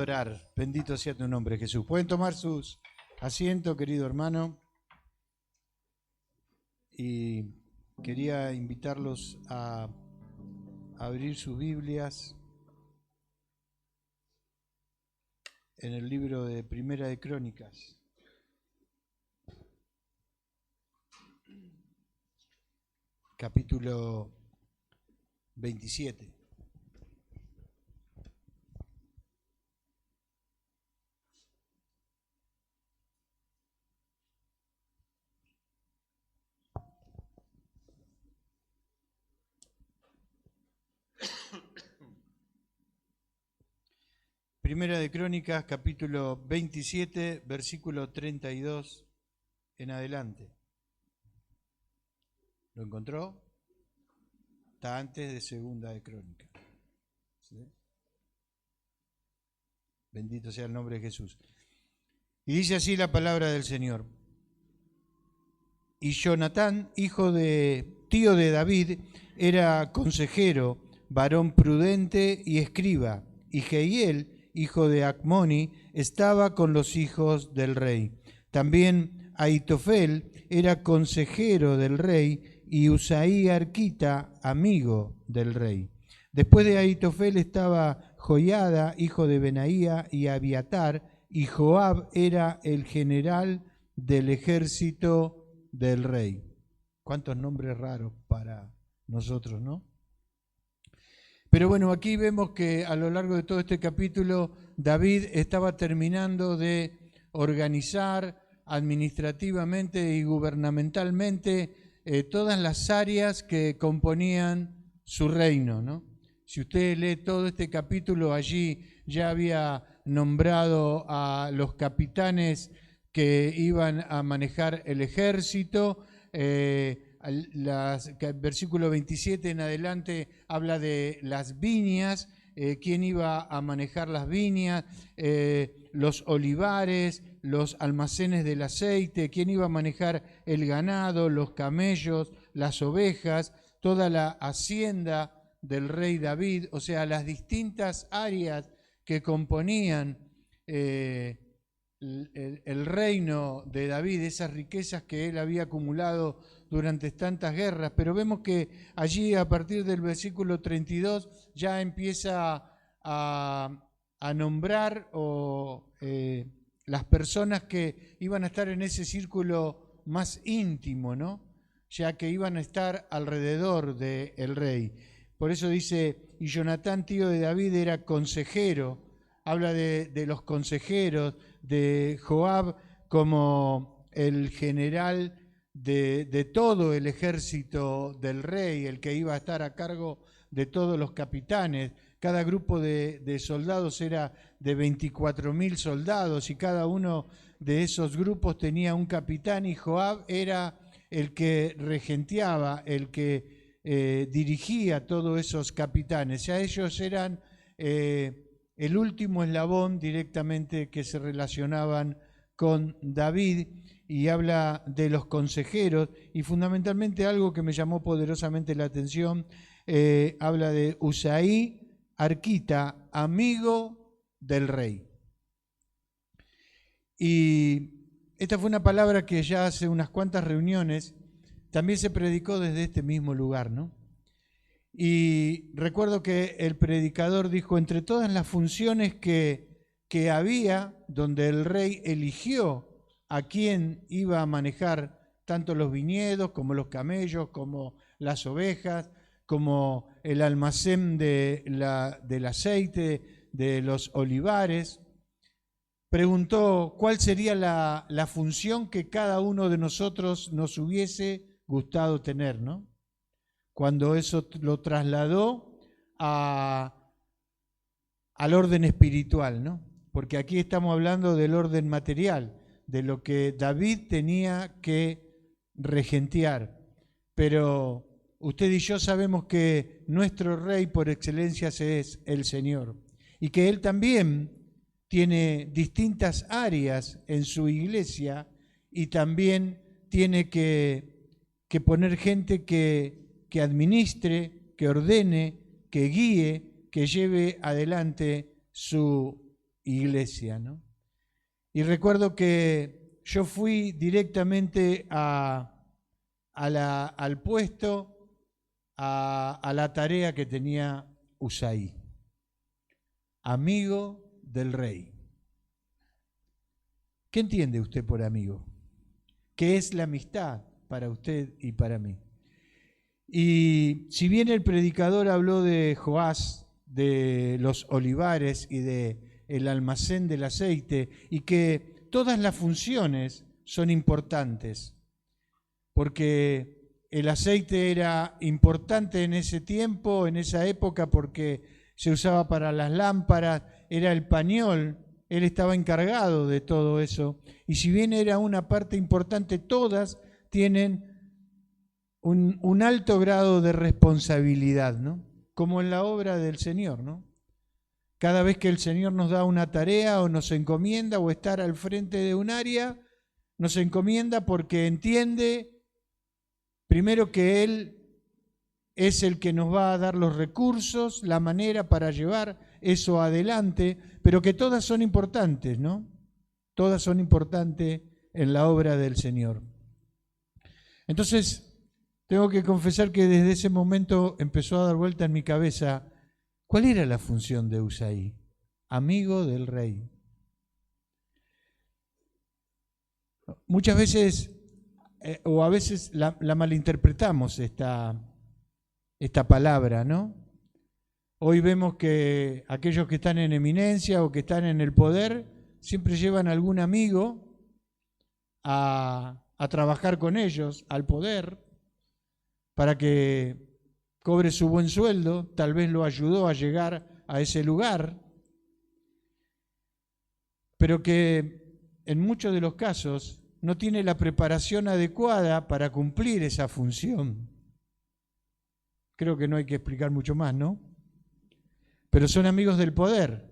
Orar. Bendito sea tu nombre, Jesús. Pueden tomar sus asientos, querido hermano. Y quería invitarlos a abrir sus Biblias en el libro de Primera de Crónicas. Capítulo 27. Primera de Crónicas, capítulo 27, versículo 32 en adelante. ¿Lo encontró? Está antes de Segunda de Crónicas. ¿Sí? Bendito sea el nombre de Jesús. Y dice así la palabra del Señor. Y Jonatán, tío de David, era consejero, varón prudente y escriba. Y Jehiel, hijo de Acmoni, estaba con los hijos del rey. También Ahitofel era consejero del rey y Usaí arquita, amigo del rey. Después de Ahitofel estaba Joiada, hijo de Benaía, y Abiatar, y Joab era el general del ejército del rey. Cuántos nombres raros para nosotros, ¿no? Pero bueno, aquí vemos que a lo largo de todo este capítulo, David estaba terminando de organizar administrativamente y gubernamentalmente todas las áreas que componían su reino, ¿no? Si usted lee todo este capítulo, allí ya había nombrado a los capitanes que iban a manejar el ejército. Versículo 27 en adelante habla de las viñas, quién iba a manejar las viñas, los olivares, los almacenes del aceite, quién iba a manejar el ganado, los camellos, las ovejas, toda la hacienda del rey David, o sea, las distintas áreas que componían el reino de David, esas riquezas que él había acumulado durante tantas guerras. Pero vemos que allí a partir del versículo 32 ya empieza a nombrar las personas que iban a estar en ese círculo más íntimo, ¿no? Ya que iban a estar alrededor del rey. Por eso dice, y Jonatán, tío de David, era consejero. Habla de los consejeros, de Joab como el general de todo el ejército del rey, el que iba a estar a cargo de todos los capitanes. Cada grupo de soldados era de 24.000 soldados y cada uno de esos grupos tenía un capitán, y Joab era el que regenteaba, el que dirigía todos esos capitanes. Ya ellos eran el último eslabón directamente que se relacionaban con David, y habla de los consejeros, y fundamentalmente algo que me llamó poderosamente la atención, habla de Usaí arquita, amigo del rey. Y esta fue una palabra que ya hace unas cuantas reuniones también se predicó desde este mismo lugar, ¿no? Y recuerdo que el predicador dijo, entre todas las funciones que había, donde el rey eligió a quién iba a manejar tanto los viñedos, como los camellos, como las ovejas, como el almacén del aceite, de los olivares, preguntó cuál sería la función que cada uno de nosotros nos hubiese gustado tener, ¿no? Cuando eso lo trasladó al orden espiritual, ¿no? Porque aquí estamos hablando del orden material, de lo que David tenía que regentear. Pero usted y yo sabemos que nuestro rey por excelencia es el Señor, y que Él también tiene distintas áreas en su iglesia, y también tiene que poner gente que administre, que ordene, que guíe, que lleve adelante su iglesia, ¿no? Y recuerdo que yo fui directamente al puesto, a la tarea que tenía Usaí, amigo del rey. ¿Qué entiende usted por amigo? ¿Qué es la amistad para usted y para mí? Y si bien el predicador habló de Joás, de los olivares y de el almacén del aceite, y que todas las funciones son importantes, porque el aceite era importante en ese tiempo, en esa época, porque se usaba para las lámparas, era el pañol, él estaba encargado de todo eso. Y si bien era una parte importante, todas tienen un alto grado de responsabilidad, ¿no? Como en la obra del Señor, ¿no? Cada vez que el Señor nos da una tarea o nos encomienda o estar al frente de un área, nos encomienda porque entiende primero que Él es el que nos va a dar los recursos, la manera para llevar eso adelante, pero que todas son importantes, ¿no? Todas son importantes en la obra del Señor. Entonces, tengo que confesar que desde ese momento empezó a dar vuelta en mi cabeza, ¿cuál era la función de Usaí? Amigo del rey. Muchas veces, o a veces la malinterpretamos esta palabra, ¿no? Hoy vemos que aquellos que están en eminencia o que están en el poder siempre llevan a algún amigo a trabajar con ellos, al poder, para que cobre su buen sueldo, tal vez lo ayudó a llegar a ese lugar, pero que en muchos de los casos no tiene la preparación adecuada para cumplir esa función. Creo que no hay que explicar mucho más, ¿no? Pero son amigos del poder.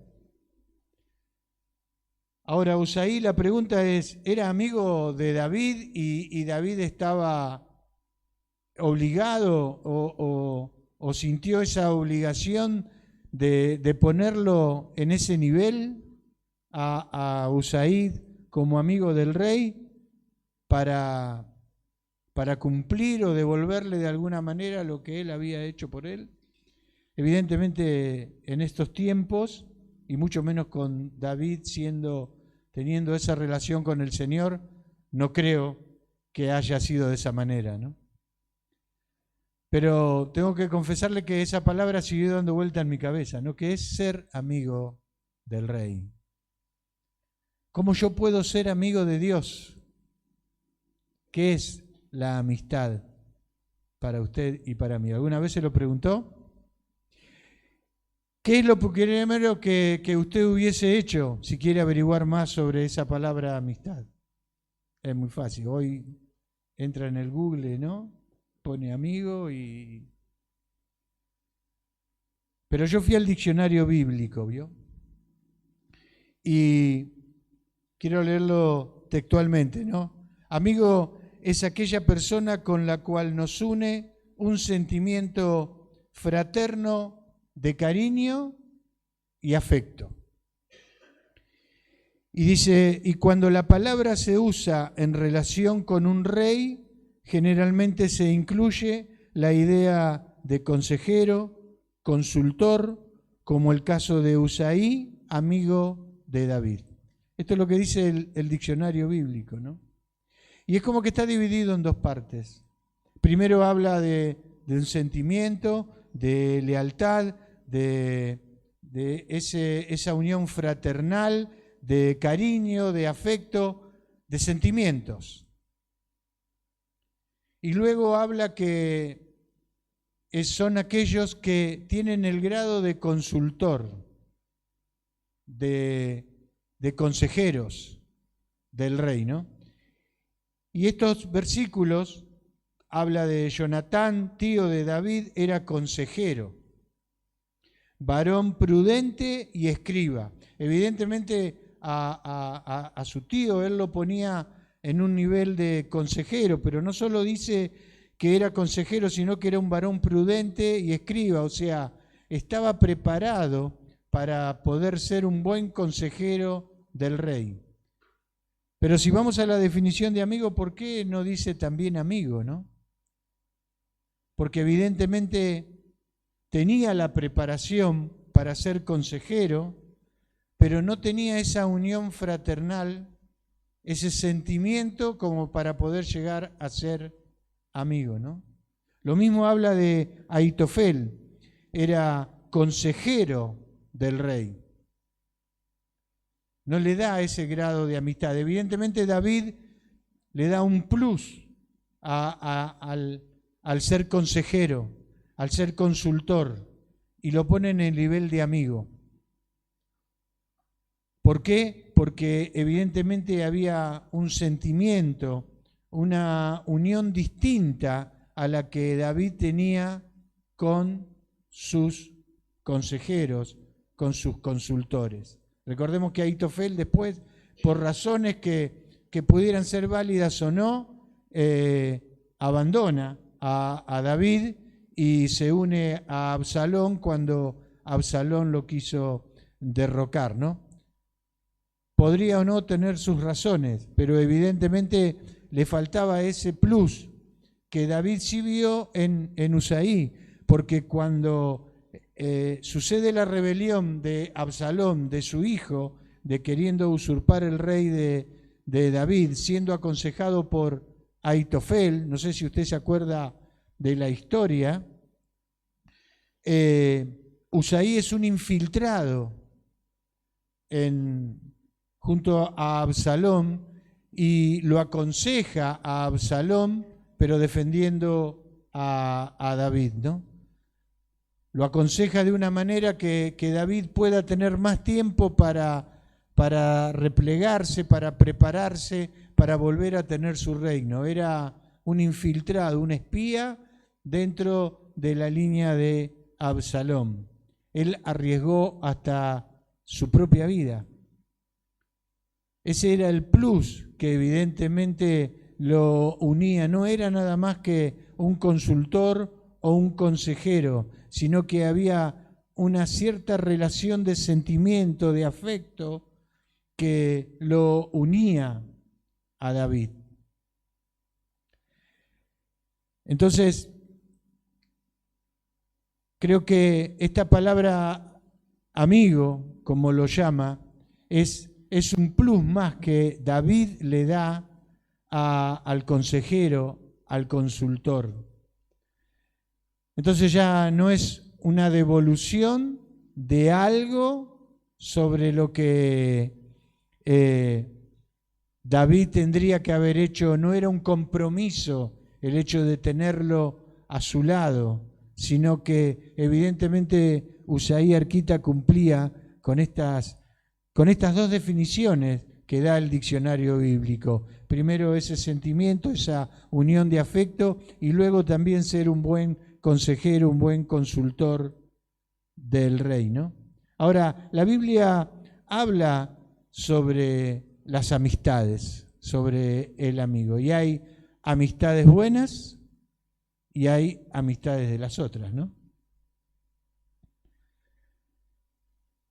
Ahora, Usaí, la pregunta es, ¿era amigo de David y David estaba obligado o sintió esa obligación de ponerlo en ese nivel a Usaí como amigo del rey para cumplir o devolverle de alguna manera lo que él había hecho por él? Evidentemente en estos tiempos, y mucho menos con David teniendo esa relación con el Señor, no creo que haya sido de esa manera, ¿no? Pero tengo que confesarle que esa palabra siguió dando vuelta en mi cabeza, ¿no? Que es ser amigo del rey. ¿Cómo yo puedo ser amigo de Dios? ¿Qué es la amistad para usted y para mí? ¿Alguna vez se lo preguntó? ¿Qué es lo primero que usted hubiese hecho si quiere averiguar más sobre esa palabra amistad? Es muy fácil. Hoy entra en el Google, ¿no? Pone amigo y... Pero yo fui al diccionario bíblico, ¿vio? Y quiero leerlo textualmente, ¿no? Amigo es aquella persona con la cual nos une un sentimiento fraterno de cariño y afecto. Y dice, y cuando la palabra se usa en relación con un rey, generalmente se incluye la idea de consejero, consultor, como el caso de Usaí, amigo de David. Esto es lo que dice el diccionario bíblico, ¿no? Y es como que está dividido en dos partes. Primero habla de un sentimiento, de lealtad, de esa unión fraternal, de cariño, de afecto, de sentimientos. Y luego habla que son aquellos que tienen el grado de consultor, de consejeros del rey, ¿no? Y estos versículos habla de Jonatán, tío de David, era consejero, varón prudente y escriba. Evidentemente a su tío él lo ponía en un nivel de consejero, pero no solo dice que era consejero, sino que era un varón prudente y escriba, o sea, estaba preparado para poder ser un buen consejero del rey. Pero si vamos a la definición de amigo, ¿por qué no dice también amigo, no? Porque evidentemente tenía la preparación para ser consejero, pero no tenía esa unión fraternal, ese sentimiento como para poder llegar a ser amigo, ¿no? Lo mismo habla de Ahitofel, era consejero del rey. No le da ese grado de amistad. Evidentemente David le da un plus al ser consejero, al ser consultor, y lo pone en el nivel de amigo. ¿Por qué? Porque evidentemente había un sentimiento, una unión distinta a la que David tenía con sus consejeros, con sus consultores. Recordemos que Ahitofel después, por razones que pudieran ser válidas o no, abandona a David y se une a Absalón cuando Absalón lo quiso derrocar, ¿no? Podría o no tener sus razones, pero evidentemente le faltaba ese plus que David sí vio en Usaí, porque cuando sucede la rebelión de Absalón, de su hijo, de queriendo usurpar el rey de David, siendo aconsejado por Ahitofel, no sé si usted se acuerda de la historia, Usaí es un infiltrado junto a Absalón y lo aconseja a Absalón, pero defendiendo a David, ¿no? Lo aconseja de una manera que David pueda tener más tiempo para replegarse, para prepararse, para volver a tener su reino. Era un infiltrado, un espía dentro de la línea de Absalón. Él arriesgó hasta su propia vida. Ese era el plus que evidentemente lo unía. No era nada más que un consultor o un consejero, sino que había una cierta relación de sentimiento, de afecto, que lo unía a David. Entonces, creo que esta palabra amigo, como lo llama, es un plus más que David le da al consejero, al consultor. Entonces ya no es una devolución de algo sobre lo que David tendría que haber hecho, no era un compromiso el hecho de tenerlo a su lado, sino que evidentemente Usaí Arquita cumplía con estas dos definiciones que da el diccionario bíblico. Primero ese sentimiento, esa unión de afecto, y luego también ser un buen consejero, un buen consultor del rey, ¿no? Ahora, la Biblia habla sobre las amistades, sobre el amigo, y hay amistades buenas y hay amistades de las otras, ¿no?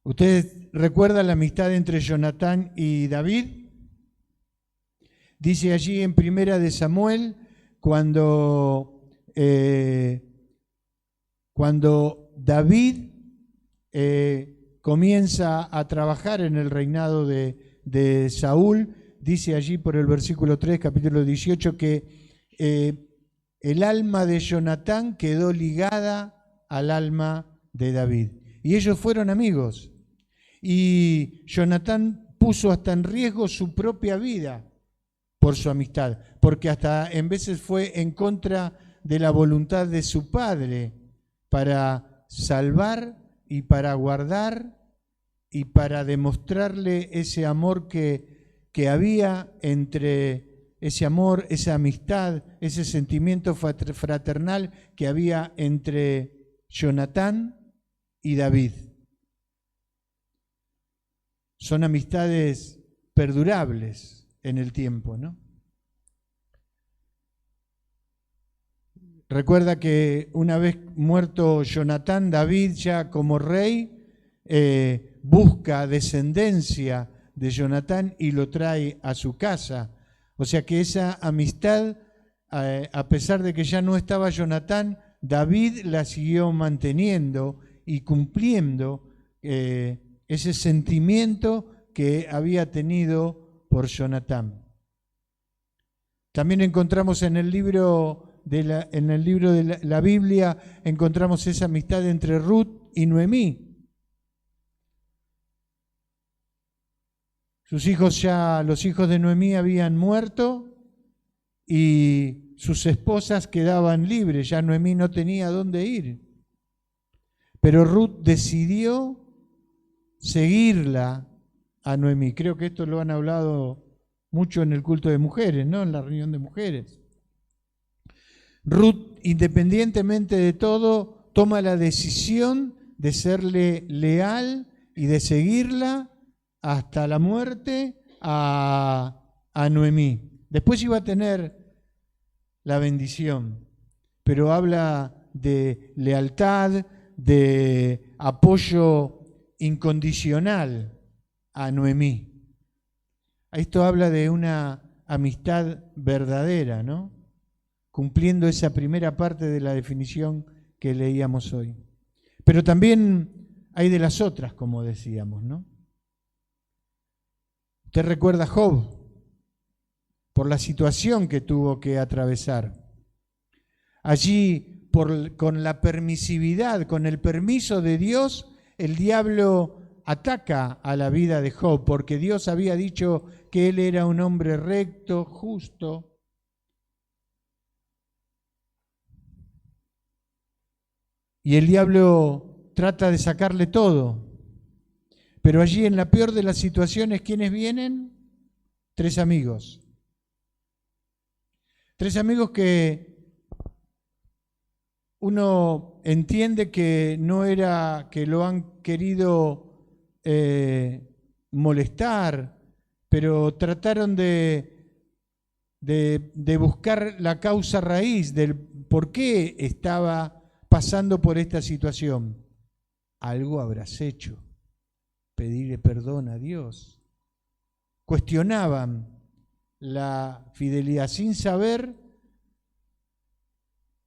¿Ustedes recuerdan la amistad entre Jonatán y David? Dice allí en Primera de Samuel, cuando David comienza a trabajar en el reinado de Saúl, dice allí por el versículo 3, capítulo 18, que el alma de Jonatán quedó ligada al alma de David. Y ellos fueron amigos. Y Jonatán puso hasta en riesgo su propia vida por su amistad, porque hasta en veces fue en contra de la voluntad de su padre para salvar y para guardar y para demostrarle ese amor que había entre ese amor, esa amistad, ese sentimiento fraternal que había entre Jonatán y David. Son amistades perdurables en el tiempo, ¿no? Recuerda que una vez muerto Jonatán, David ya como rey busca descendencia de Jonatán y lo trae a su casa. O sea que esa amistad, a pesar de que ya no estaba Jonatán, David la siguió manteniendo y cumpliendo ese sentimiento que había tenido por Jonatán. También encontramos en el libro de la Biblia, encontramos esa amistad entre Ruth y Noemí. Los hijos de Noemí habían muerto y sus esposas quedaban libres, ya Noemí no tenía dónde ir. Pero Ruth decidió seguirla a Noemí. Creo que esto lo han hablado mucho en el culto de mujeres, ¿no? En la reunión de mujeres. Ruth, independientemente de todo, toma la decisión de serle leal y de seguirla hasta la muerte a Noemí. Después iba a tener la bendición, pero habla de lealtad, de apoyo incondicional a Noemí. Esto habla de una amistad verdadera, ¿no? Cumpliendo esa primera parte de la definición que leíamos hoy. Pero también hay de las otras, como decíamos, ¿no? Usted recuerda a Job, por la situación que tuvo que atravesar. Allí, con la permisividad, con el permiso de Dios, el diablo ataca a la vida de Job, porque Dios había dicho que él era un hombre recto, justo. Y el diablo trata de sacarle todo. Pero allí, en la peor de las situaciones, ¿quiénes vienen? 3 amigos. 3 amigos que uno entiende que no era que lo han querido molestar, pero trataron de buscar la causa raíz del por qué estaba pasando por esta situación. Algo habrás hecho. Pedirle perdón a Dios. Cuestionaban la fidelidad sin saber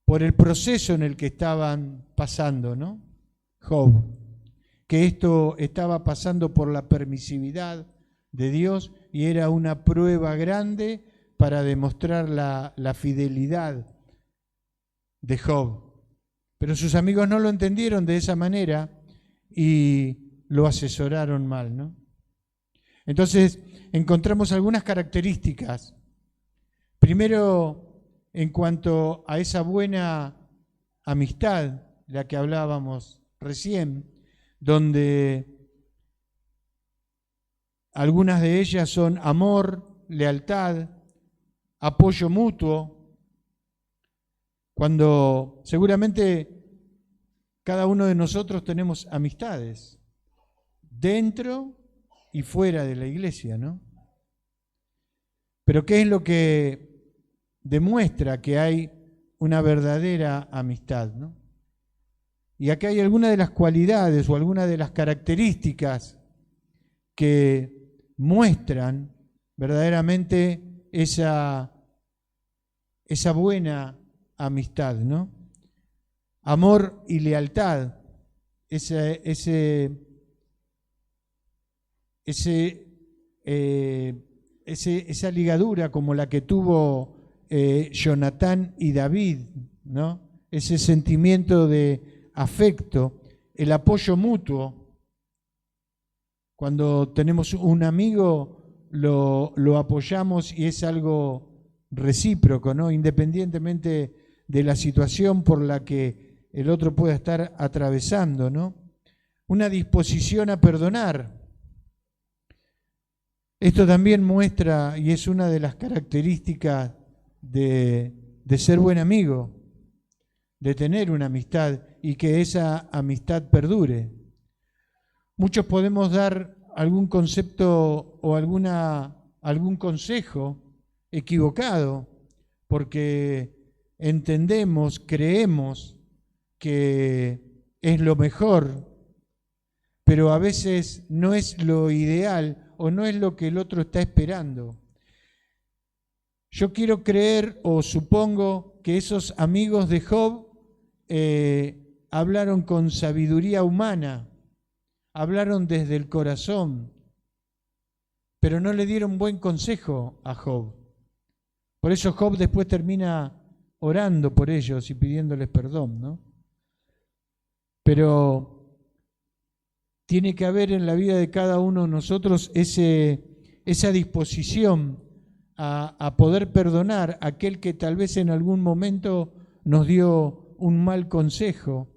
por el proceso en el que estaban pasando, ¿no? Job, que esto estaba pasando por la permisividad de Dios y era una prueba grande para demostrar la fidelidad de Job. Pero sus amigos no lo entendieron de esa manera y lo asesoraron mal, ¿no? Entonces, encontramos algunas características. Primero, en cuanto a esa buena amistad, la que hablábamos recién, donde algunas de ellas son amor, lealtad, apoyo mutuo, cuando seguramente cada uno de nosotros tenemos amistades dentro y fuera de la iglesia, ¿no? Pero ¿qué es lo que demuestra que hay una verdadera amistad, ¿no? Y acá hay algunas de las cualidades o algunas de las características que muestran verdaderamente esa buena amistad, ¿no? Amor y lealtad, esa ligadura como la que tuvo Jonatán y David, ¿no? Ese sentimiento de afecto, el apoyo mutuo. Cuando tenemos un amigo, lo apoyamos y es algo recíproco, ¿no? Independientemente de la situación por la que el otro pueda estar atravesando, ¿no? Una disposición a perdonar. Esto también muestra y es una de las características de ser buen amigo, de tener una amistad y que esa amistad perdure. Muchos podemos dar algún concepto o algún consejo equivocado porque entendemos, creemos que es lo mejor, pero a veces no es lo ideal o no es lo que el otro está esperando. Yo quiero creer o supongo que esos amigos de Job hablaron con sabiduría humana, hablaron desde el corazón, pero no le dieron buen consejo a Job. Por eso Job después termina orando por ellos y pidiéndoles perdón, ¿no? Pero tiene que haber en la vida de cada uno de nosotros esa disposición a poder perdonar a aquel que tal vez en algún momento nos dio un mal consejo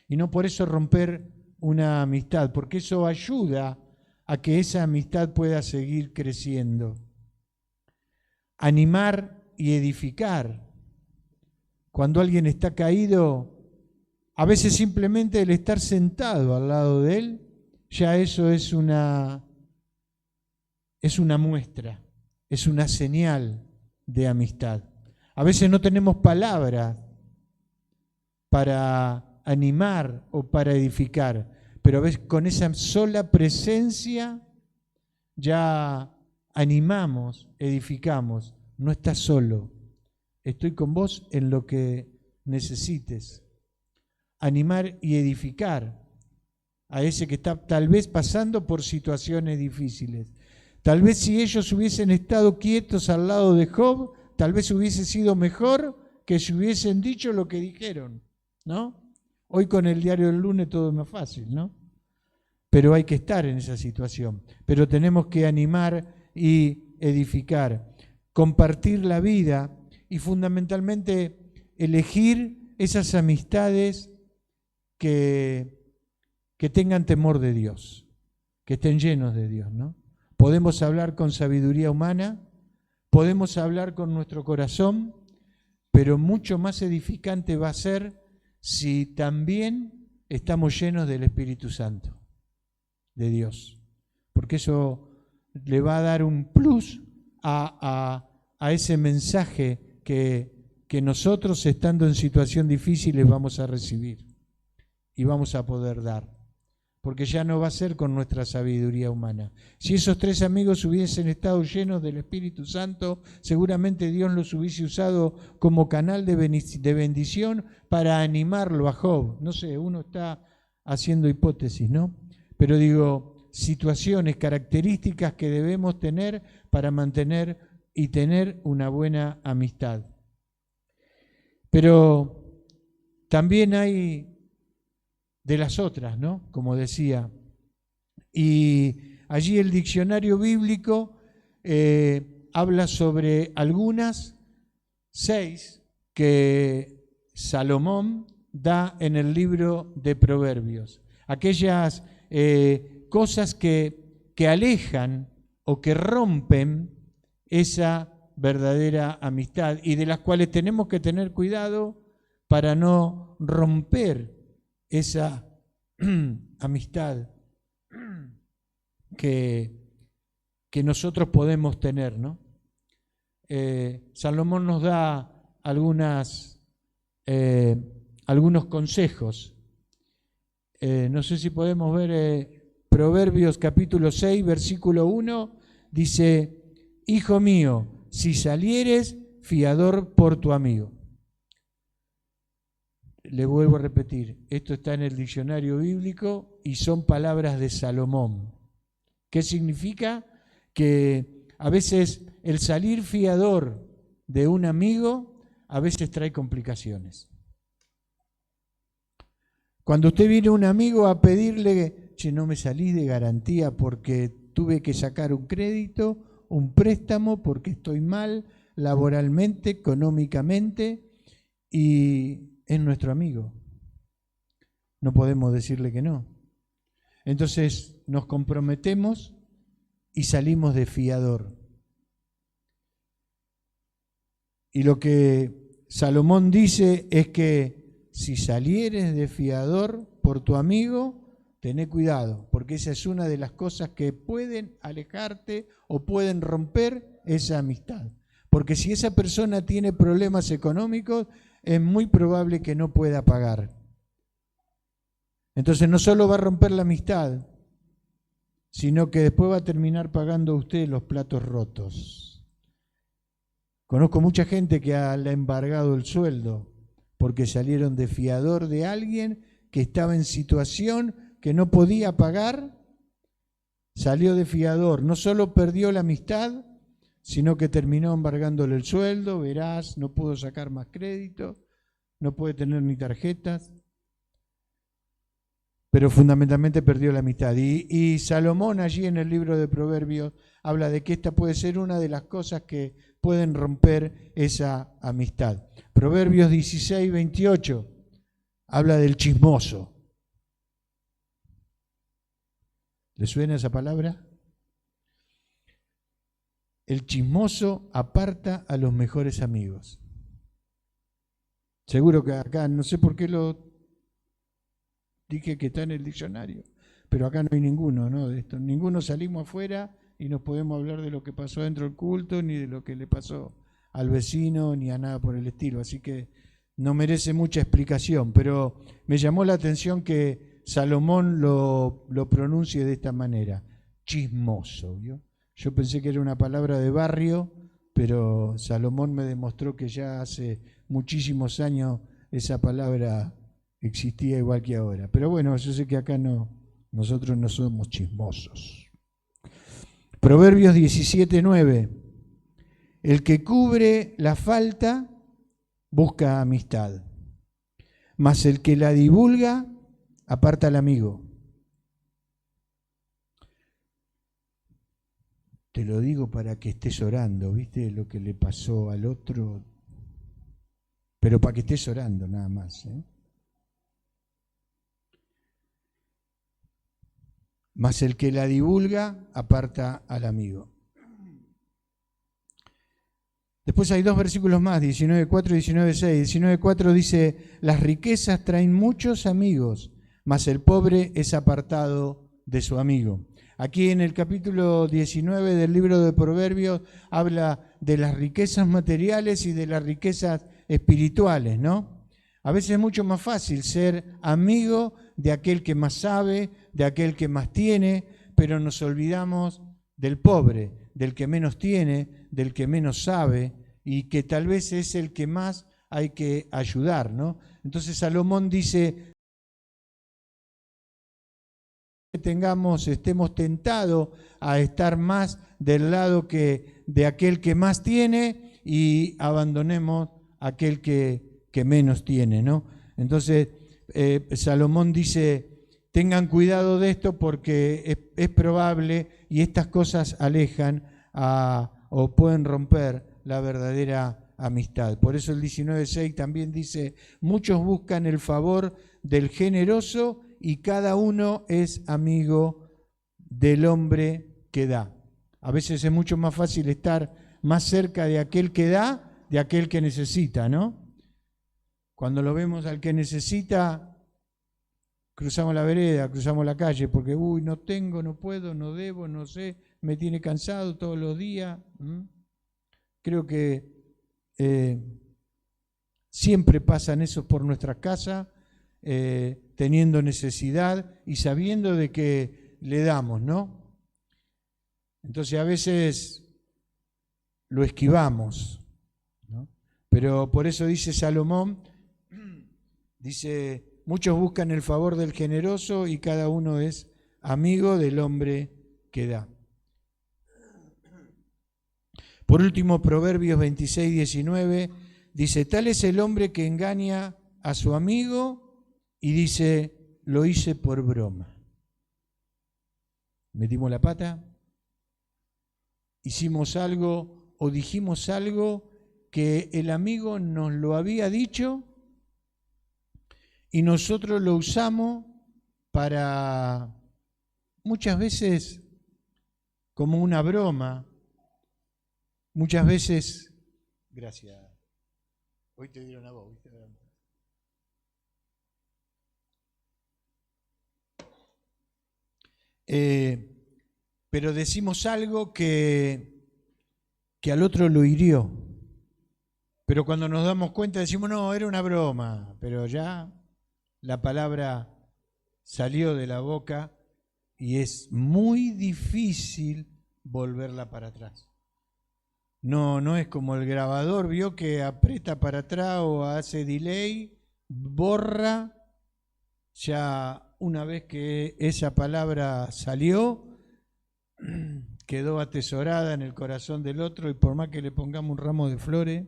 y no por eso romper una amistad, porque eso ayuda a que esa amistad pueda seguir creciendo. Animar y edificar. Cuando alguien está caído, a veces simplemente el estar sentado al lado de él, ya eso es una muestra, es una señal de amistad. A veces no tenemos palabras para animar o para edificar, pero a veces con esa sola presencia ya animamos, edificamos. No estás solo, estoy con vos en lo que necesites. Animar y edificar a ese que está tal vez pasando por situaciones difíciles. Tal vez si ellos hubiesen estado quietos al lado de Job, tal vez hubiese sido mejor que si hubiesen dicho lo que dijeron, ¿no? Hoy con el diario del lunes todo es más fácil, ¿no? Pero hay que estar en esa situación. Pero tenemos que animar y edificar, compartir la vida y fundamentalmente elegir esas amistades que tengan temor de Dios, que estén llenos de Dios, ¿no? Podemos hablar con sabiduría humana, podemos hablar con nuestro corazón, pero mucho más edificante va a ser si también estamos llenos del Espíritu Santo, de Dios, porque eso le va a dar un plus a ese mensaje que nosotros, estando en situación difíciles, vamos a recibir y vamos a poder dar, porque ya no va a ser con nuestra sabiduría humana. Si esos tres amigos hubiesen estado llenos del Espíritu Santo, seguramente Dios los hubiese usado como canal de bendición para animarlo a Job. No sé, uno está haciendo hipótesis, ¿no? Pero digo, situaciones, características que debemos tener para mantener y tener una buena amistad. Pero también hay de las otras, ¿no? Como decía. Y allí el diccionario bíblico habla sobre algunas 6 que Salomón da en el libro de Proverbios. Aquellas cosas que alejan o que rompen esa verdadera amistad y de las cuales tenemos que tener cuidado para no romper esa amistad que nosotros podemos tener, ¿no? Salomón nos da algunos consejos. No sé si podemos ver Proverbios capítulo 6, versículo 1, dice: Hijo mío, si salieres, fiador por tu amigo. Le vuelvo a repetir, esto está en el diccionario bíblico y son palabras de Salomón. ¿Qué significa? Que a veces el salir fiador de un amigo a veces trae complicaciones. Cuando usted viene a un amigo a pedirle, che, no me salí de garantía porque tuve que sacar un crédito, un préstamo, porque estoy mal laboralmente, económicamente, y es nuestro amigo. No podemos decirle que no. Entonces nos comprometemos y salimos de fiador. Y lo que Salomón dice es que si salieres de fiador por tu amigo, tené cuidado, porque esa es una de las cosas que pueden alejarte o pueden romper esa amistad. Porque si esa persona tiene problemas económicos, es muy probable que no pueda pagar. Entonces no solo va a romper la amistad, sino que después va a terminar pagando usted los platos rotos. Conozco mucha gente que le ha embargado el sueldo porque salieron de fiador de alguien que estaba en situación que no podía pagar, salió de fiador, no solo perdió la amistad, sino que terminó embargándole el sueldo, verás, no pudo sacar más crédito, no puede tener ni tarjetas, pero fundamentalmente perdió la amistad. Y Salomón allí en el libro de Proverbios habla de que esta puede ser una de las cosas que pueden romper esa amistad. Proverbios 16, 28 habla del chismoso. ¿Le suena esa palabra? El chismoso aparta a los mejores amigos. Seguro que acá, no sé por qué lo dije que está en el diccionario, pero acá no hay ninguno, ¿no? De esto. Ninguno salimos afuera y nos podemos hablar de lo que pasó dentro del culto, ni de lo que le pasó al vecino, ni a nada por el estilo. Así que no merece mucha explicación, pero me llamó la atención que Salomón lo pronuncie de esta manera, chismoso, ¿vio? Yo pensé que era una palabra de barrio, pero Salomón me demostró que ya hace muchísimos años esa palabra existía igual que ahora. Pero bueno, yo sé que acá no, nosotros no somos chismosos. Proverbios 17:9. El que cubre la falta busca amistad, mas el que la divulga aparta al amigo. Te lo digo para que estés orando, ¿viste? Lo que le pasó al otro, pero para que estés orando nada más, ¿eh? Mas el que la divulga aparta al amigo. Después hay dos versículos más, 19.4 y 19.6. 19.4 dice, las riquezas traen muchos amigos, mas el pobre es apartado de su amigo. Aquí en el capítulo 19 del libro de Proverbios habla de las riquezas materiales y de las riquezas espirituales, ¿no? A veces es mucho más fácil ser amigo de aquel que más sabe, de aquel que más tiene, pero nos olvidamos del pobre, del que menos tiene, del que menos sabe y que tal vez es el que más hay que ayudar, ¿no? Entonces Salomón dice que estemos tentados a estar más del lado de aquel que más tiene y abandonemos aquel que menos tiene, ¿no? Entonces Salomón dice, tengan cuidado de esto porque es probable y estas cosas alejan o pueden romper la verdadera amistad. Por eso el 19.6 también dice, muchos buscan el favor del generoso y cada uno es amigo del hombre que da. A veces es mucho más fácil estar más cerca de aquel que da, de aquel que necesita, ¿no? Cuando lo vemos al que necesita, cruzamos la vereda, cruzamos la calle, porque, no tengo, no puedo, no debo, no sé, me tiene cansado todos los días. Creo que siempre pasan esos por nuestra casa, teniendo necesidad y sabiendo de que le damos, ¿no? Entonces a veces lo esquivamos, ¿no? Pero por eso dice Salomón, dice, muchos buscan el favor del generoso y cada uno es amigo del hombre que da. Por último, Proverbios 26, 19, dice, tal es el hombre que engaña a su amigo y dice, lo hice por broma. Metimos la pata, hicimos algo o dijimos algo que el amigo nos lo había dicho y nosotros lo usamos para, muchas veces, como una broma, muchas veces, gracias, hoy te dieron a vos, ¿viste? Pero decimos algo que al otro lo hirió. Pero cuando nos damos cuenta decimos, no, era una broma, pero ya la palabra salió de la boca y es muy difícil volverla para atrás. No es como el grabador, vio que aprieta para atrás o hace delay, borra, ya una vez que esa palabra salió, quedó atesorada en el corazón del otro y por más que le pongamos un ramo de flores,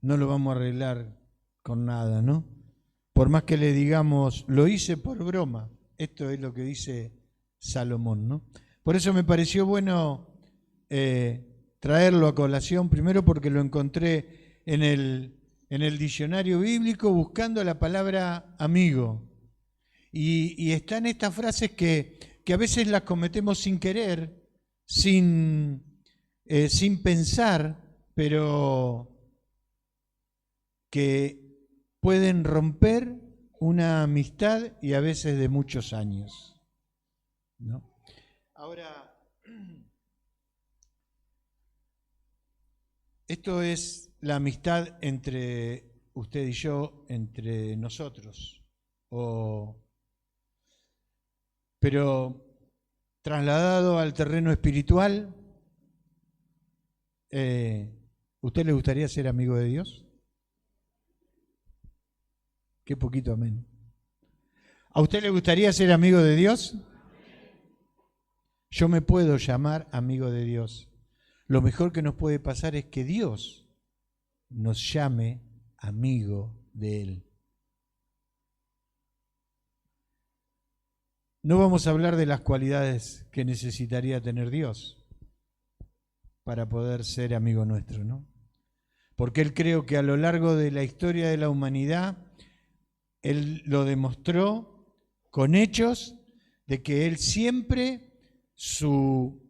no lo vamos a arreglar con nada, ¿no? Por más que le digamos, lo hice por broma, esto es lo que dice Salomón, ¿no? Por eso me pareció bueno traerlo a colación, primero porque lo encontré en el diccionario bíblico buscando la palabra amigo. Y están estas frases que a veces las cometemos sin querer, sin pensar, pero que pueden romper una amistad y a veces de muchos años, ¿no? Ahora, esto es la amistad entre usted y yo, entre nosotros, pero trasladado al terreno espiritual, ¿usted le gustaría ser amigo de Dios? Qué poquito amén. ¿A usted le gustaría ser amigo de Dios? Yo me puedo llamar amigo de Dios. Lo mejor que nos puede pasar es que Dios nos llame amigo de Él. No vamos a hablar de las cualidades que necesitaría tener Dios para poder ser amigo nuestro, ¿no? Porque Él creo que a lo largo de la historia de la humanidad, Él lo demostró con hechos de que Él siempre, su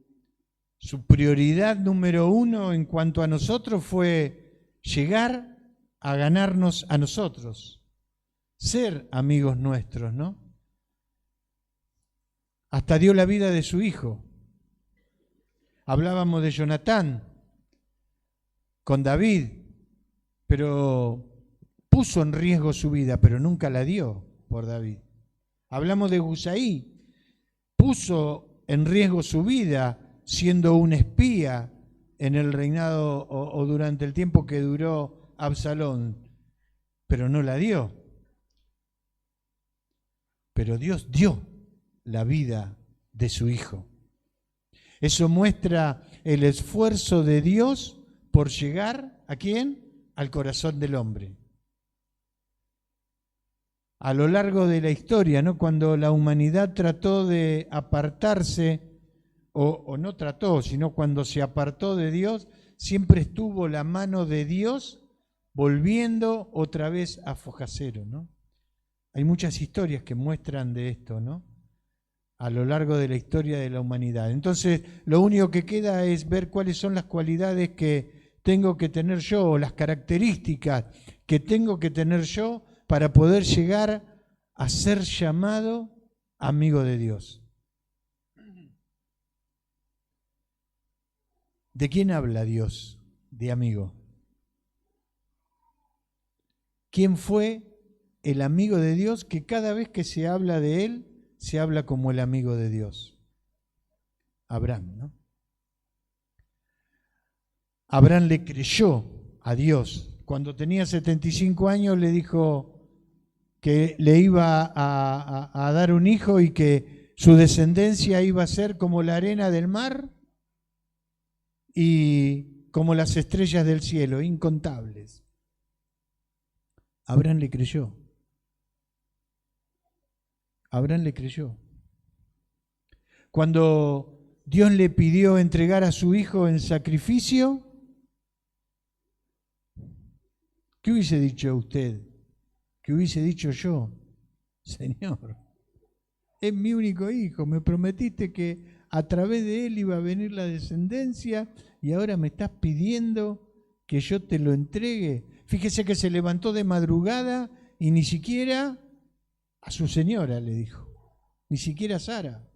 prioridad número uno en cuanto a nosotros fue llegar a ganarnos a nosotros, ser amigos nuestros, ¿no? Hasta dio la vida de su hijo. Hablábamos de Jonatán con David, pero puso en riesgo su vida, pero nunca la dio por David. Hablamos de Husaí, puso en riesgo su vida siendo un espía en el reinado o durante el tiempo que duró Absalón, pero no la dio. Pero Dios dio la vida de su hijo. Eso muestra el esfuerzo de Dios por llegar ¿a quién? Al corazón del hombre. A lo largo de la historia, ¿no? Cuando la humanidad trató de apartarse, o no trató, sino cuando se apartó de Dios, siempre estuvo la mano de Dios volviendo otra vez a Fojacero, ¿no? Hay muchas historias que muestran de esto, ¿no? A lo largo de la historia de la humanidad. Entonces, lo único que queda es ver cuáles son las cualidades que tengo que tener yo, o las características que tengo que tener yo para poder llegar a ser llamado amigo de Dios. ¿De quién habla Dios de amigo? ¿Quién fue el amigo de Dios que cada vez que se habla de él, se habla como el amigo de Dios? Abraham, ¿no? Abraham le creyó a Dios. Cuando tenía 75 años le dijo que le iba a dar un hijo y que su descendencia iba a ser como la arena del mar y como las estrellas del cielo, incontables. Abraham le creyó. Abraham le creyó. Cuando Dios le pidió entregar a su hijo en sacrificio, ¿qué hubiese dicho usted? ¿Qué hubiese dicho yo? Señor, es mi único hijo, me prometiste que a través de él iba a venir la descendencia y ahora me estás pidiendo que yo te lo entregue. Fíjese que se levantó de madrugada y ni siquiera a su señora le dijo, ni siquiera a Sara.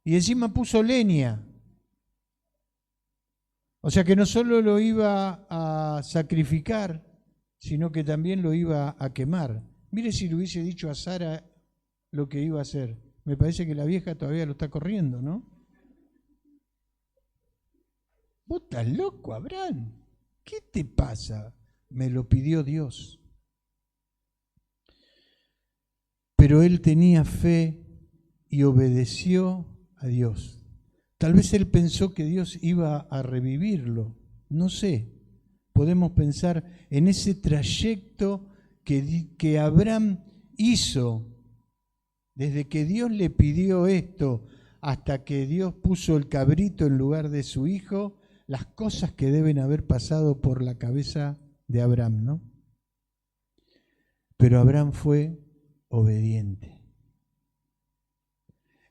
Y encima puso leña. O sea que no solo lo iba a sacrificar, sino que también lo iba a quemar. Mire si le hubiese dicho a Sara lo que iba a hacer. Me parece que la vieja todavía lo está corriendo, ¿no? ¿Vos estás loco, Abraham? ¿Qué te pasa? Me lo pidió Dios. Pero él tenía fe y obedeció a Dios. Tal vez él pensó que Dios iba a revivirlo, no sé. Podemos pensar en ese trayecto que Abraham hizo, desde que Dios le pidió esto hasta que Dios puso el cabrito en lugar de su hijo, las cosas que deben haber pasado por la cabeza de Abraham, ¿no? Pero Abraham fue obediente.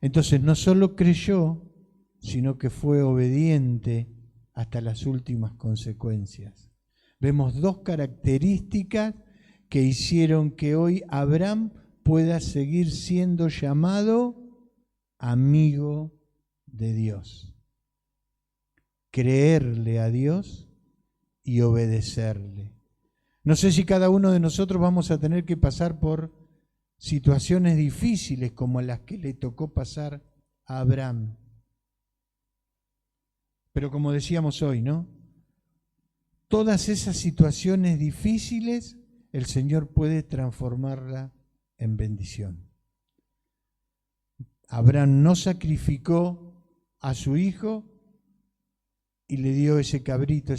Entonces no solo creyó, sino que fue obediente hasta las últimas consecuencias. Vemos dos características que hicieron que hoy Abraham pueda seguir siendo llamado amigo de Dios. Creerle a Dios y obedecerle. No sé si cada uno de nosotros vamos a tener que pasar por situaciones difíciles como las que le tocó pasar a Abraham. Pero como decíamos hoy, ¿no? Todas esas situaciones difíciles, el Señor puede transformarla en bendición. Abraham no sacrificó a su hijo y le dio ese cabrito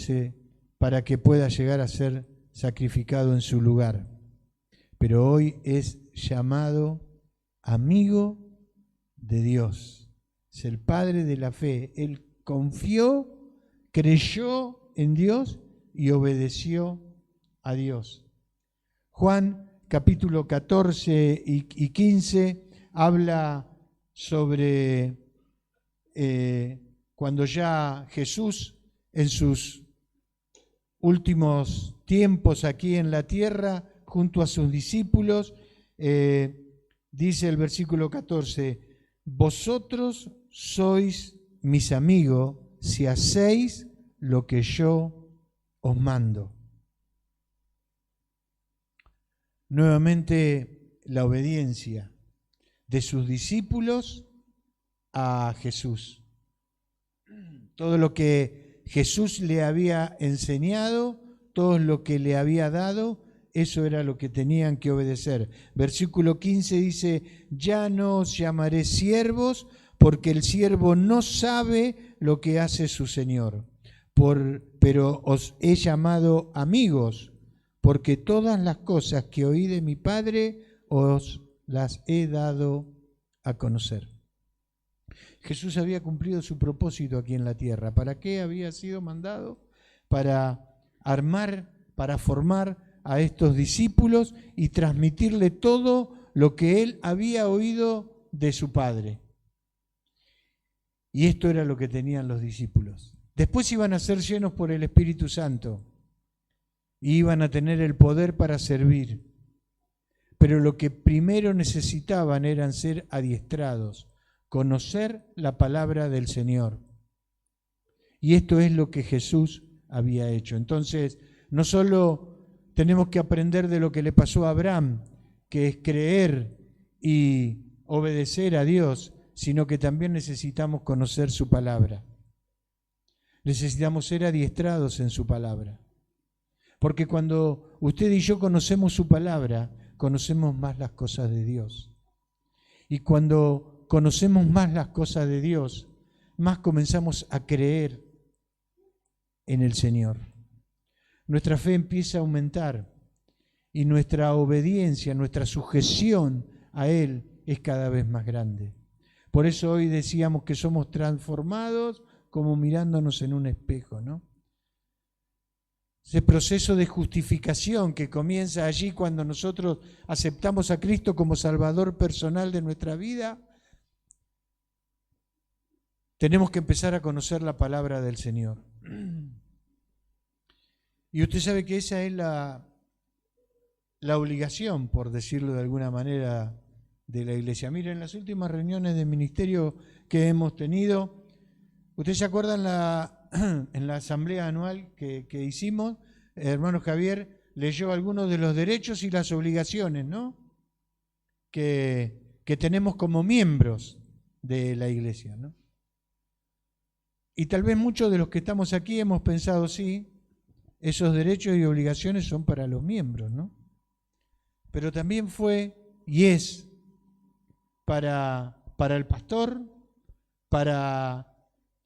para que pueda llegar a ser sacrificado en su lugar. Pero hoy es llamado amigo de Dios. Es el padre de la fe. Él confió, creyó en Dios y obedeció a Dios. Juan capítulo 14 y 15 habla sobre cuando ya Jesús en sus últimos tiempos aquí en la tierra, junto a sus discípulos, dice el versículo 14, vosotros sois mis amigos si hacéis lo que yo os mando. Nuevamente la obediencia de sus discípulos a Jesús. Todo lo que Jesús le había enseñado, todo lo que le había dado, eso era lo que tenían que obedecer. Versículo 15 dice, ya no os llamaré siervos, porque el siervo no sabe lo que hace su Señor. Pero os he llamado amigos, porque todas las cosas que oí de mi Padre os las he dado a conocer. Jesús había cumplido su propósito aquí en la tierra. ¿Para qué había sido mandado? Para armar, para formar a estos discípulos y transmitirle todo lo que él había oído de su Padre. Y esto era lo que tenían los discípulos. Después iban a ser llenos por el Espíritu Santo y iban a tener el poder para servir. Pero lo que primero necesitaban eran ser adiestrados, conocer la palabra del Señor. Y esto es lo que Jesús había hecho. Entonces, no solo tenemos que aprender de lo que le pasó a Abraham, que es creer y obedecer a Dios, sino que también necesitamos conocer su palabra. Necesitamos ser adiestrados en su palabra. Porque cuando usted y yo conocemos su palabra, conocemos más las cosas de Dios. Y cuando conocemos más las cosas de Dios, más comenzamos a creer en el Señor. Nuestra fe empieza a aumentar y nuestra obediencia, nuestra sujeción a Él es cada vez más grande. Por eso hoy decíamos que somos transformados como mirándonos en un espejo, ¿no? Ese proceso de justificación que comienza allí cuando nosotros aceptamos a Cristo como Salvador personal de nuestra vida, tenemos que empezar a conocer la palabra del Señor. Y usted sabe que esa es la obligación, por decirlo de alguna manera, de la iglesia. Miren, en las últimas reuniones de ministerio que hemos tenido, ¿ustedes se acuerdan en la asamblea anual que hicimos? Hermano Javier leyó algunos de los derechos y las obligaciones, ¿no?, que tenemos como miembros de la iglesia, ¿no? Y tal vez muchos de los que estamos aquí hemos pensado, sí, esos derechos y obligaciones son para los miembros, ¿no? Pero también fue y es para el pastor, para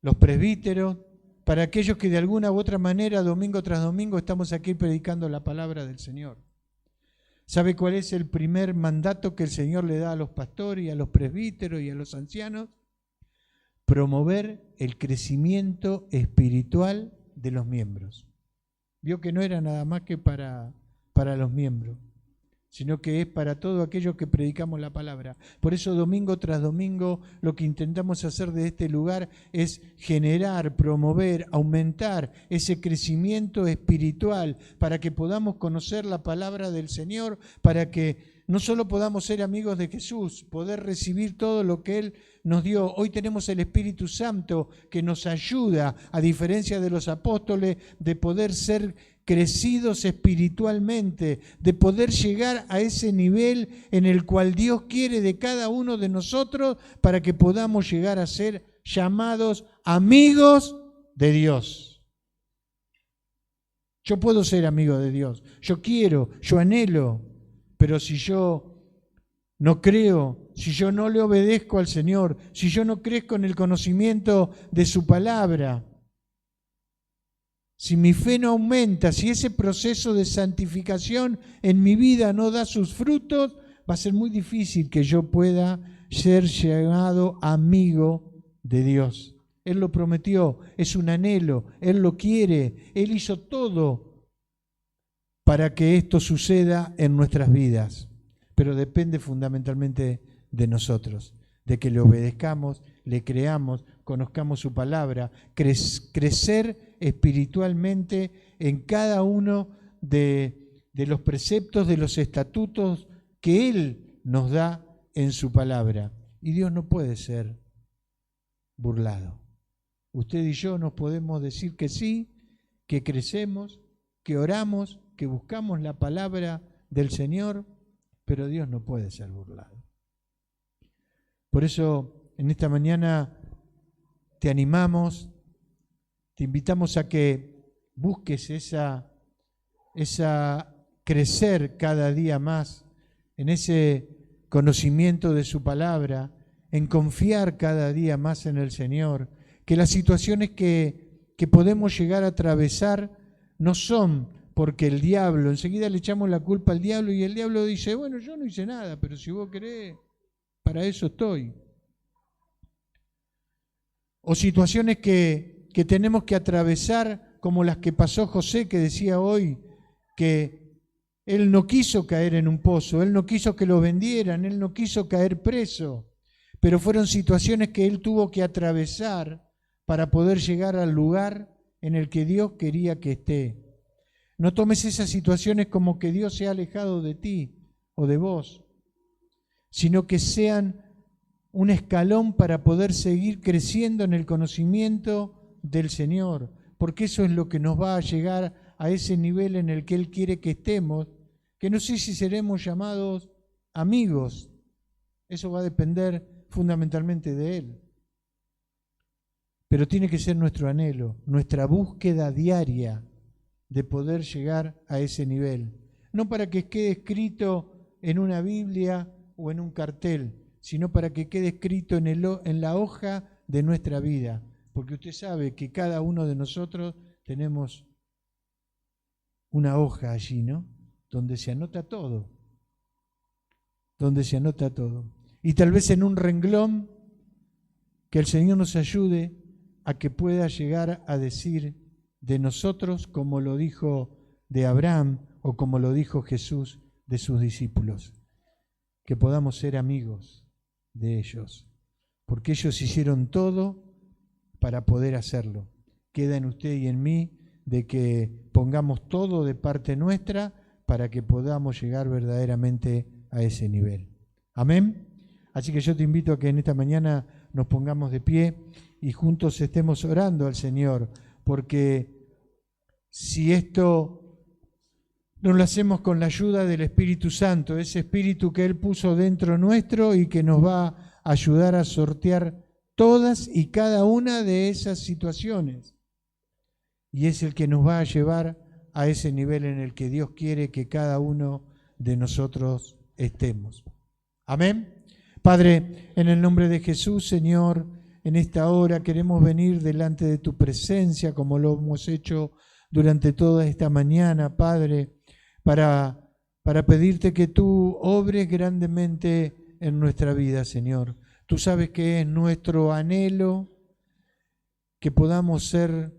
los presbíteros, para aquellos que de alguna u otra manera, domingo tras domingo, estamos aquí predicando la palabra del Señor. ¿Sabe cuál es el primer mandato que el Señor le da a los pastores y a los presbíteros y a los ancianos? Promover el crecimiento espiritual de los miembros. Vio que no era nada más que para los miembros, sino que es para todos aquellos que predicamos la palabra. Por eso domingo tras domingo lo que intentamos hacer de este lugar es generar, promover, aumentar ese crecimiento espiritual para que podamos conocer la palabra del Señor, para que no solo podamos ser amigos de Jesús, poder recibir todo lo que Él nos dio. Hoy tenemos el Espíritu Santo que nos ayuda, a diferencia de los apóstoles, de poder ser crecidos espiritualmente, de poder llegar a ese nivel en el cual Dios quiere de cada uno de nosotros para que podamos llegar a ser llamados amigos de Dios. Yo puedo ser amigo de Dios, yo quiero, yo anhelo, pero si yo no creo, si yo no le obedezco al Señor, si yo no crezco en el conocimiento de su palabra, si mi fe no aumenta, si ese proceso de santificación en mi vida no da sus frutos, va a ser muy difícil que yo pueda ser llamado amigo de Dios. Él lo prometió, es un anhelo, Él lo quiere, Él hizo todo para que esto suceda en nuestras vidas, pero depende fundamentalmente de nosotros, de que le obedezcamos, le creamos, conozcamos su palabra, crecer espiritualmente en cada uno de los preceptos, de los estatutos que Él nos da en su palabra. Y Dios no puede ser burlado. Usted y yo nos podemos decir que sí, que crecemos, que oramos, que buscamos la palabra del Señor, pero Dios no puede ser burlado. Por eso, en esta mañana te animamos, te invitamos a que busques esa crecer cada día más en ese conocimiento de su palabra, en confiar cada día más en el Señor, que las situaciones que podemos llegar a atravesar no son porque el diablo, enseguida le echamos la culpa al diablo y el diablo dice, bueno, yo no hice nada, pero si vos querés, para eso estoy. O situaciones que tenemos que atravesar, como las que pasó José, que decía hoy que él no quiso caer en un pozo, él no quiso que lo vendieran, él no quiso caer preso, pero fueron situaciones que él tuvo que atravesar para poder llegar al lugar en el que Dios quería que esté. No tomes esas situaciones como que Dios se ha alejado de ti o de vos, sino que sean un escalón para poder seguir creciendo en el conocimiento del Señor, porque eso es lo que nos va a llegar a ese nivel en el que Él quiere que estemos, que no sé si seremos llamados amigos, eso va a depender fundamentalmente de Él. Pero tiene que ser nuestro anhelo, nuestra búsqueda diaria de poder llegar a ese nivel. No para que quede escrito en una Biblia o en un cartel, sino para que quede escrito en la hoja de nuestra vida. Porque usted sabe que cada uno de nosotros tenemos una hoja allí, ¿no? Donde se anota todo. Donde se anota todo. Y tal vez en un renglón que el Señor nos ayude a que pueda llegar a decir de nosotros como lo dijo de Abraham o como lo dijo Jesús de sus discípulos, que podamos ser amigos de ellos, porque ellos hicieron todo para poder hacerlo. Queda en usted y en mí de que pongamos todo de parte nuestra para que podamos llegar verdaderamente a ese nivel. Amén. Así que yo te invito a que en esta mañana nos pongamos de pie y juntos estemos orando al Señor, porque si esto Nos lo hacemos con la ayuda del Espíritu Santo, ese Espíritu que Él puso dentro nuestro y que nos va a ayudar a sortear todas y cada una de esas situaciones. Y es el que nos va a llevar a ese nivel en el que Dios quiere que cada uno de nosotros estemos. Amén. Padre, en el nombre de Jesús, Señor, en esta hora queremos venir delante de tu presencia como lo hemos hecho durante toda esta mañana, Padre, para pedirte que tú obres grandemente en nuestra vida, Señor. Tú sabes que es nuestro anhelo que podamos ser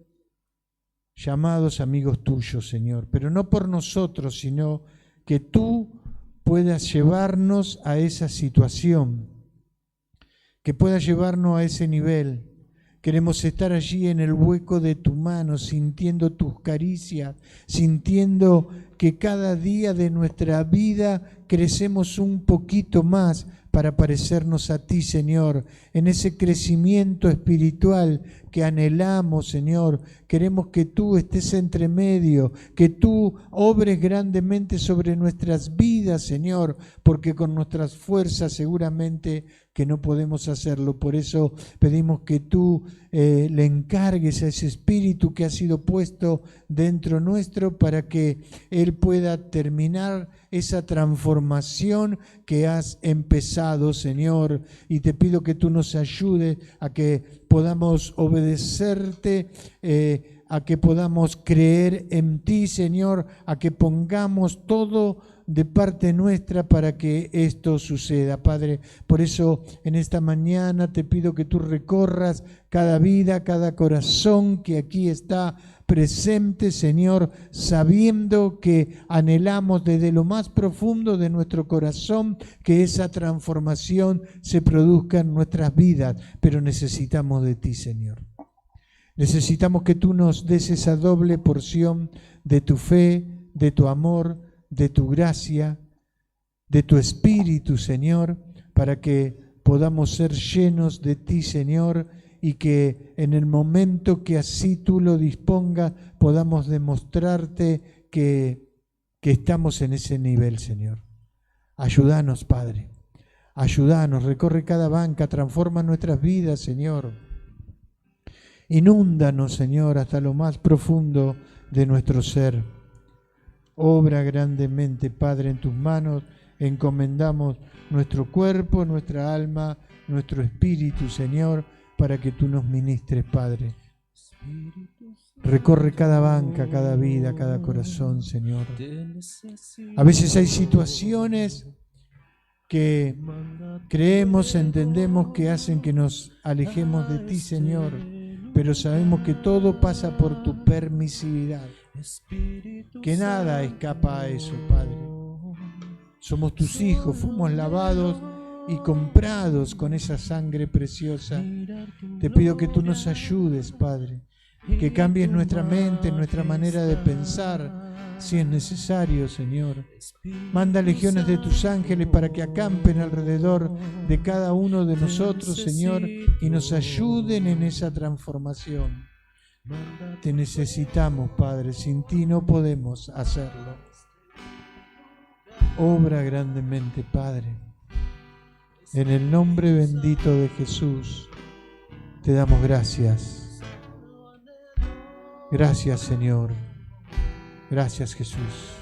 llamados amigos tuyos, Señor, pero no por nosotros, sino que tú puedas llevarnos a esa situación, que puedas llevarnos a ese nivel. Queremos estar allí en el hueco de tu mano, sintiendo tus caricias, sintiendo que cada día de nuestra vida crecemos un poquito más para parecernos a ti, Señor, en ese crecimiento espiritual que anhelamos, Señor. Queremos que tú estés entre medio, que tú obres grandemente sobre nuestras vidas, Señor, porque con nuestras fuerzas seguramente que no podemos hacerlo. Por eso pedimos que tú le encargues a ese espíritu que ha sido puesto dentro nuestro para que Él pueda terminar esa transformación que has empezado, Señor. Y te pido que tú nos ayudes a que podamos obedecerte, a que podamos creer en ti, Señor, a que pongamos todo de parte nuestra para que esto suceda, Padre. Por eso en esta mañana te pido que tú recorras cada vida, cada corazón que aquí está presente, Señor, sabiendo que anhelamos desde lo más profundo de nuestro corazón que esa transformación se produzca en nuestras vidas, pero necesitamos de ti, Señor. Necesitamos que tú nos des esa doble porción de tu fe, de tu amor, de tu gracia, de tu espíritu, Señor, para que podamos ser llenos de ti, Señor, y que en el momento que así tú lo dispongas podamos demostrarte que estamos en ese nivel, Señor. Ayúdanos, Padre, ayúdanos, recorre cada banca, transforma nuestras vidas, Señor. Inúndanos, Señor, hasta lo más profundo de nuestro ser. Obra grandemente, Padre, en tus manos encomendamos nuestro cuerpo, nuestra alma, nuestro espíritu, Señor, para que tú nos ministres, Padre. Recorre cada banca, cada vida, cada corazón, Señor. A veces hay situaciones que creemos, entendemos que hacen que nos alejemos de ti, Señor, pero sabemos que todo pasa por tu permisividad, que nada escapa a eso, Padre. Somos tus hijos, fuimos lavados y comprados con esa sangre preciosa. Te pido que tú nos ayudes, Padre, que cambies nuestra mente, nuestra manera de pensar, si es necesario, Señor. Manda legiones de tus ángeles para que acampen alrededor de cada uno de nosotros, Señor, y nos ayuden en esa transformación. Te necesitamos, Padre, sin ti no podemos hacerlo. Obra grandemente, Padre. En el nombre bendito de Jesús, te damos gracias. Gracias, Señor. Gracias, Jesús.